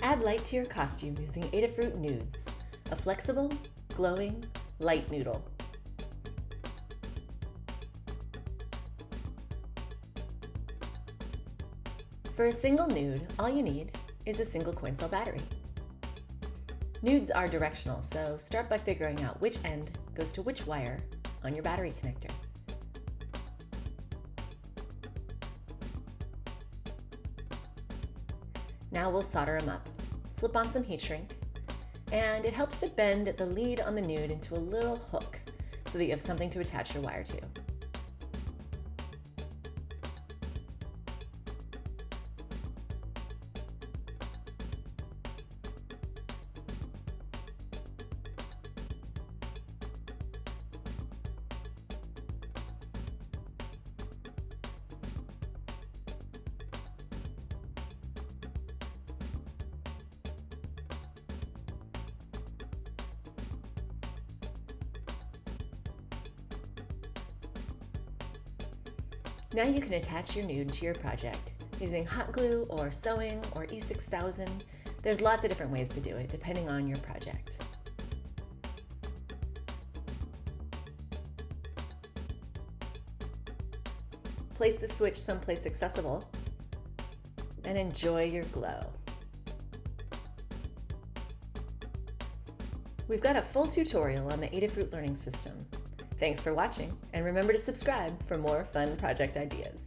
Add light to your costume using Adafruit Noods, a flexible, glowing, light noodle. For a single nude, all you need is a single coin cell battery. Nudes are directional, so start by figuring out which end goes to which wire on your battery connector. Now we'll solder them up. Slip on some heat shrink, and it helps to bend the lead on the nude into a little hook so that you have something to attach your wire to. Now you can attach your nude to your project using hot glue or sewing or E6000. There's lots of different ways to do it depending on your project. Place the switch someplace accessible and enjoy your glow. We've got a full tutorial on the Adafruit learning system. Thanks for watching, and remember to subscribe for more fun project ideas.